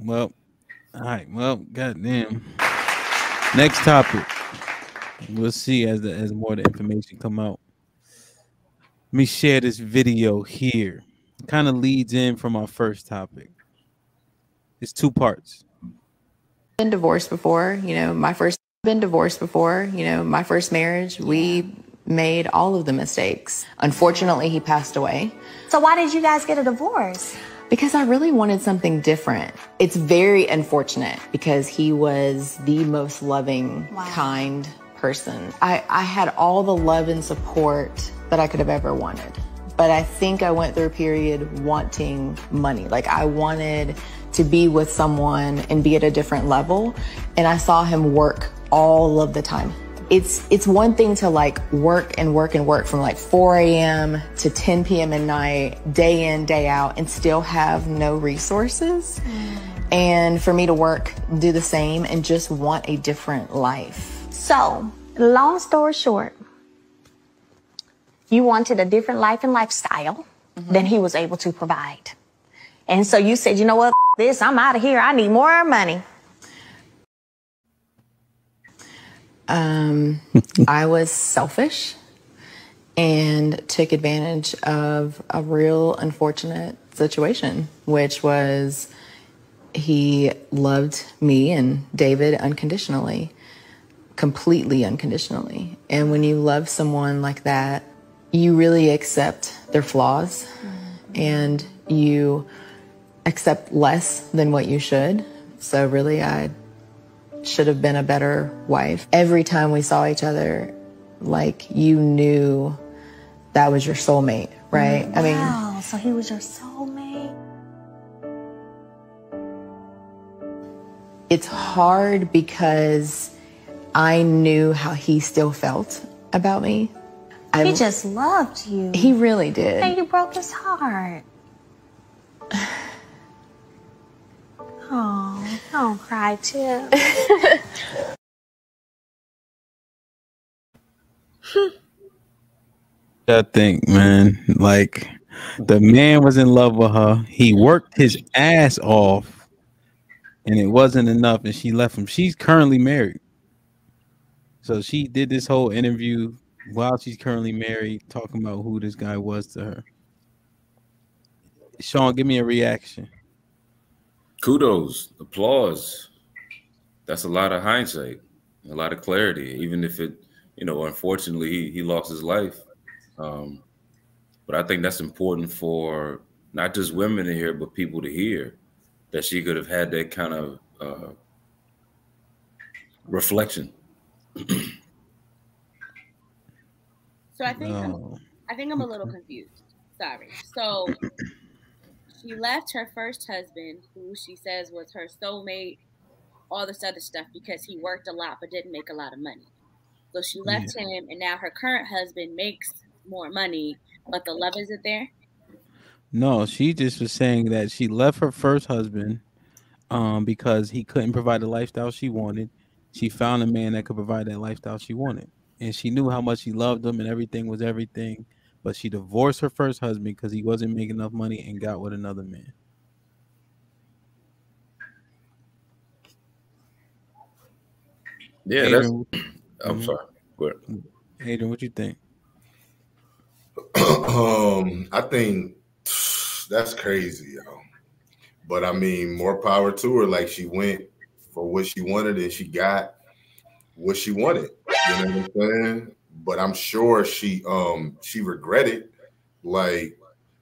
Well, all right. Well, goddamn. Next topic. We'll see as more of the information come out. Let me share this video here. Kind of leads in from our first topic. It's two parts. Been divorced before, my first marriage, we made all of the mistakes. Unfortunately, he passed away. So why did you guys get a divorce? Because I really wanted something different. It's very unfortunate because he was the most loving, kind person. I had all the love and support that I could have ever wanted. But I think I went through a period wanting money. Like I wanted to be with someone and be at a different level. And I saw him work all of the time. It's one thing to like work and work and work from like 4 a.m. to 10 p.m. at night, day in, day out, and still have no resources. And for me to work, do the same, and just want a different life. So, long story short, you wanted a different life and lifestyle than he was able to provide. And so you said, you know what, this, I'm out of here. I need more money. I was selfish and took advantage of a real unfortunate situation, which was he loved me and David unconditionally, completely unconditionally. And when you love someone like that, you really accept their flaws and you accept less than what you should. So really, I should have been a better wife. Every time we saw each other, like you knew that was your soulmate, right? Wow, I mean, so he was your soulmate. It's hard because I knew how he still felt about me. He just loved you. He really did. And you broke his heart. Oh, don't cry, too. I think, man, like the man was in love with her. He worked his ass off, and it wasn't enough, and she left him. She's currently married, so she did this whole interview while she's currently married, talking about who this guy was to her. Sean, give me a reaction. Kudos, applause. That's a lot of hindsight, a lot of clarity, even if it, unfortunately he lost his life. But I think that's important for not just women to hear, but people to hear that she could have had that kind of reflection. So I think I'm a little confused. Sorry. So she left her first husband, who she says was her soulmate, all this other stuff, because he worked a lot but didn't make a lot of money. So she left him, and now her current husband makes more money, but the love isn't there. No, she just was saying that she left her first husband because he couldn't provide the lifestyle she wanted. She found a man that could provide that lifestyle she wanted. And she knew how much she loved him and everything was everything. But she divorced her first husband because he wasn't making enough money and got with another man. Yeah, Adrian, I'm sorry. Go ahead. Adrian, what you think? I think that's crazy, yo. But I mean, more power to her. Like she went for what she wanted and she got what she wanted. You know what I'm saying? But I'm sure she regretted. Like,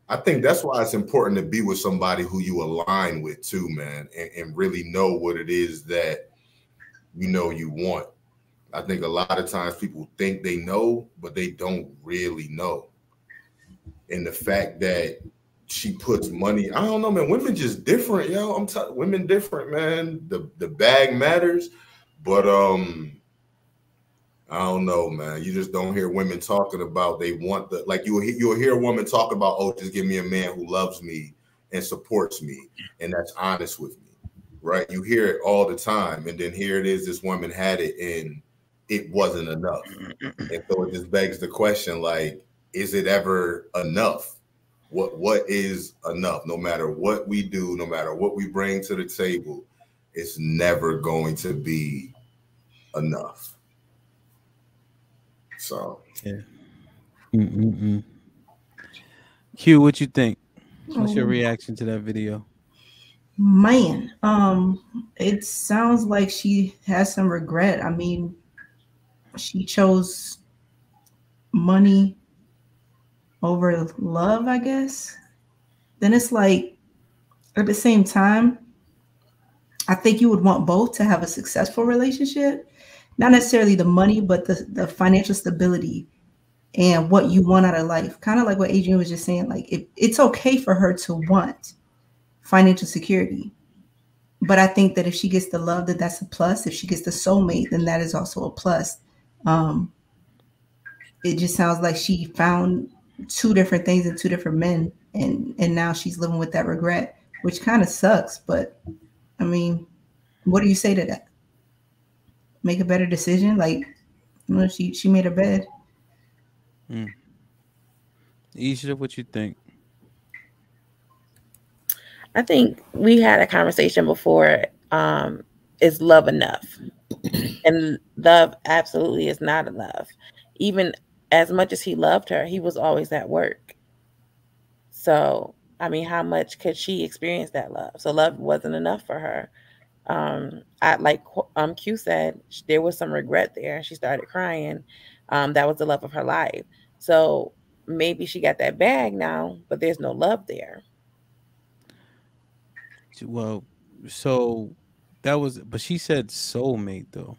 I think that's why it's important to be with somebody who you align with too, man, and really know what it is that you want. I think a lot of times people think they know, but they don't really know. And the fact that she puts money, I don't know, man. Women just different, yo. I'm telling women different, man. The bag matters, but I don't know, man. You just don't hear women talking about they want the like you'll hear a woman talk about, oh, just give me a man who loves me and supports me and that's honest with me, right? You hear it all the time, and then here it is, this woman had it and it wasn't enough, and so it just begs the question, like, is it ever enough? What is enough? No matter what we do, no matter what we bring to the table, it's never going to be enough. So Yeah. Mm-mm-mm. Q, what you think? What's your reaction to that video? Man, it sounds like she has some regret. I mean, she chose money over love, I guess. Then it's like at the same time, I think you would want both to have a successful relationship. Not necessarily the money, but the financial stability and what you want out of life. Kind of like what Adrian was just saying, like it's okay for her to want financial security. But I think that if she gets the love, that's a plus. If she gets the soulmate, then that is also a plus. Um, it just sounds like she found two different things in two different men, and now she's living with that regret, which kind of sucks. But I mean, what do you say to that? Make a better decision. Like, you know, she made her bed. Mm. Isha, what you think? I think we had a conversation before. Is love enough? And love absolutely is not enough. Even as much as he loved her, he was always at work. So, I mean, how much could she experience that love? So love wasn't enough for her. I like Q said, there was some regret there, and she started crying. That was the love of her life. So maybe she got that bag now, but there's no love there. Well, so that was, but she said soulmate though,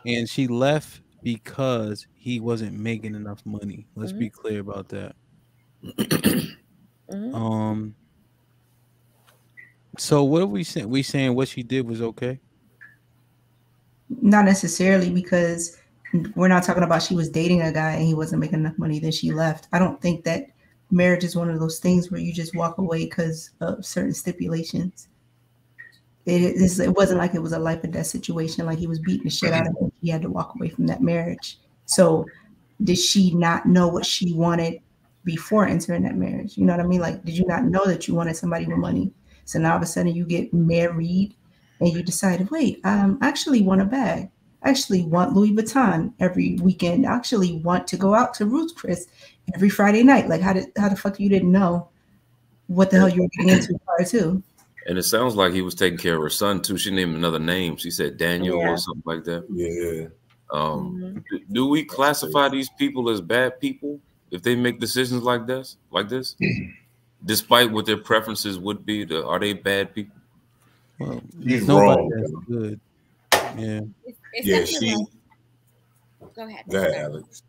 and she left because he wasn't making enough money. Let's be clear about that. Um. So what are we saying? We saying what she did was okay? Not necessarily, because we're not talking about she was dating a guy and he wasn't making enough money, then she left. I don't think that marriage is one of those things where you just walk away because of certain stipulations. It wasn't like it was a life or death situation, like he was beating the shit out of her. He had to walk away from that marriage. So did she not know what she wanted before entering that marriage? You know what I mean? Like, did you not know that you wanted somebody with money? So now all of a sudden you get married and you decide, wait, I actually want a bag. I actually want Louis Vuitton every weekend. I actually want to go out to Ruth's Chris every Friday night. Like, how the fuck you didn't know what the hell you were getting into prior to? And it sounds like he was taking care of her son too. She named another name. She said Daniel or something like that. Yeah. Do we classify these people as bad people if they make decisions like this? Despite what their preferences would be, are they bad people? Well, there's nobody that's good. Yeah. Go ahead. Go ahead, Alex.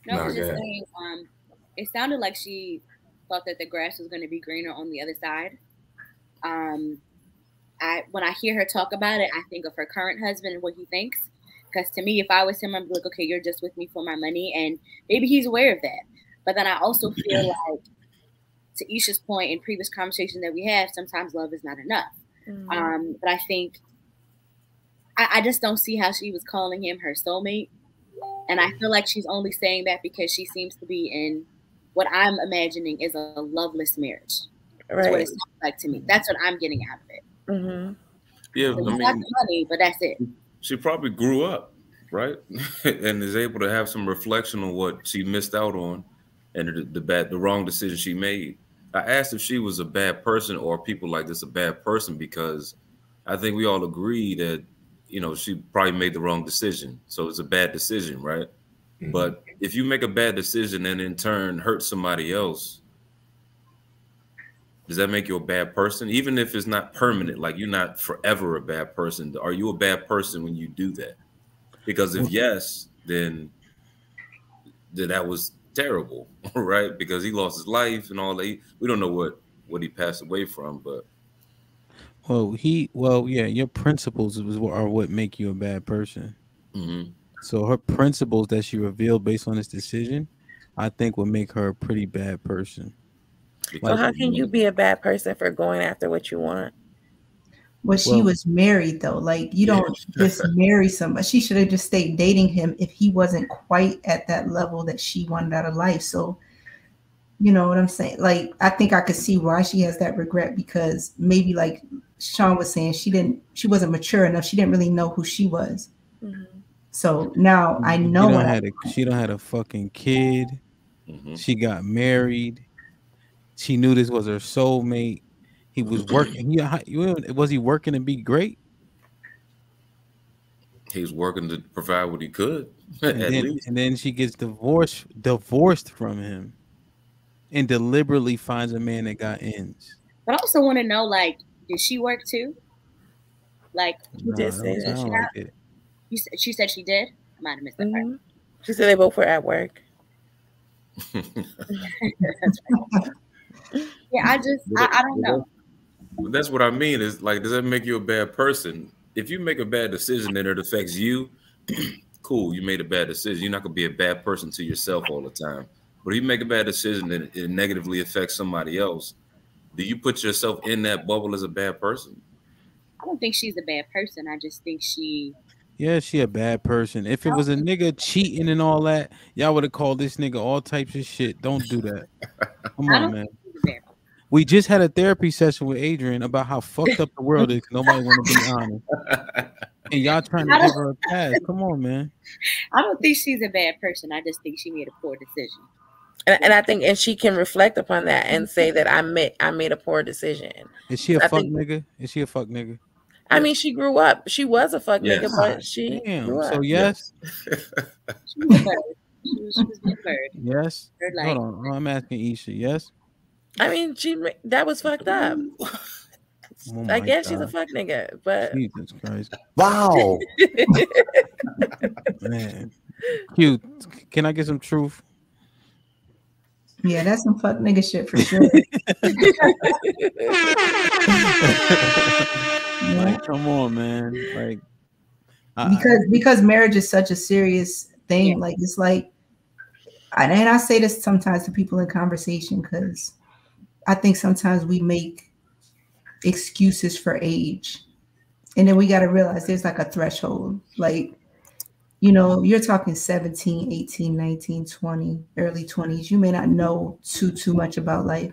No, I was just saying, it sounded like she thought that the grass was going to be greener on the other side. When I hear her talk about it, I think of her current husband and what he thinks. Because to me, if I was him, I'd be like, okay, you're just with me for my money, and maybe he's aware of that. But then I also feel like, to Isha's point in previous conversation that we have, sometimes love is not enough. But I think I just don't see how she was calling him her soulmate, and I feel like she's only saying that because she seems to be in what I'm imagining is a loveless marriage. That's what it sounds like to me. That's what I'm getting out of it. Yeah, so I got the money, but that's it. She probably grew up, right, and is able to have some reflection on what she missed out on and the wrong decision she made. I asked if she was a bad person or people like this a bad person because I think we all agree that, you know, she probably made the wrong decision. So it's a bad decision, right? But if you make a bad decision and in turn hurt somebody else, does that make you a bad person? Even if it's not permanent, like you're not forever a bad person, are you a bad person when you do that? Because if yes, then that was terrible, right? Because he lost his life and all that. We don't know what he passed away from, but yeah, your principles are what make you a bad person. So her principles that she revealed based on this decision, I think would make her a pretty bad person. So how can you be a bad person for going after what you want? Well, she was married though. Like, you don't just marry somebody. She should have just stayed dating him if he wasn't quite at that level that she wanted out of life. So You know what I'm saying? Like, I think I could see why she has that regret, because maybe, like Sean was saying, she wasn't mature enough. She didn't really know who she was. Mm-hmm. So now I know she don't had a fucking kid. Mm-hmm. She got married. She knew this was her soulmate. He was working. Was he working to be great? He was working to provide what he could, And at then least. and then she gets divorced from him, and deliberately finds a man that got ends. But I also want to know, like, did she work too? Like, She did say Don't that. sound like it. She said she did. I might have missed that part. She said they both were at work. That's right. Yeah, I don't know. But that's what I mean. Is like, does that make you a bad person? If you make a bad decision and it affects you, cool, you made a bad decision. You're not gonna be a bad person to yourself all the time. But if you make a bad decision and it negatively affects somebody else, do you put yourself in that bubble as a bad person? I don't think she's a bad person. I just think she. Yeah, she a bad person. If it was a nigga cheating and all that, y'all would have called this nigga all types of shit. Don't do that. Come on, man. We just had a therapy session with Adrian about how fucked up the world is. Nobody want to be honest. And y'all trying to give her a pass. Come on, man. I don't think she's a bad person. I just think she made a poor decision. And I think, and she can reflect upon that and say that I made a poor decision. Is she a fuck nigga? Is she a fuck nigga? I mean, she grew up. She was a fuck nigga, but she grew up. So yes. She was a bird. She was a bird. Yes. Bird-like. Hold on. I'm asking Isha. Yes. I mean, that was fucked up. I guess she's a fuck nigga, but Jesus Christ. Wow. Man. Q, can I get some truth? Yeah, that's some fuck nigga shit for sure. Like, come on, man. Like, because marriage is such a serious thing. Yeah. Like, it's like, and I say this sometimes to people in conversation, because I think sometimes we make excuses for age, and then we got to realize there's like a threshold. Like, you know, you're talking 17, 18, 19, 20, early 20s. You may not know too much about life.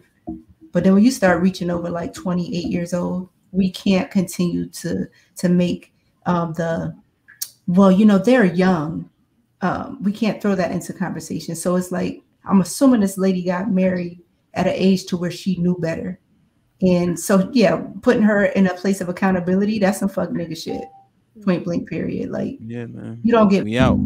But then when you start reaching over like 28 years old, we can't continue to make they're young. We can't throw that into conversation. So it's like, I'm assuming this lady got married at an age to where she knew better. And so, yeah, putting her in a place of accountability, that's some fuck nigga shit. Point blank period. Like, yeah, man. You don't get me out.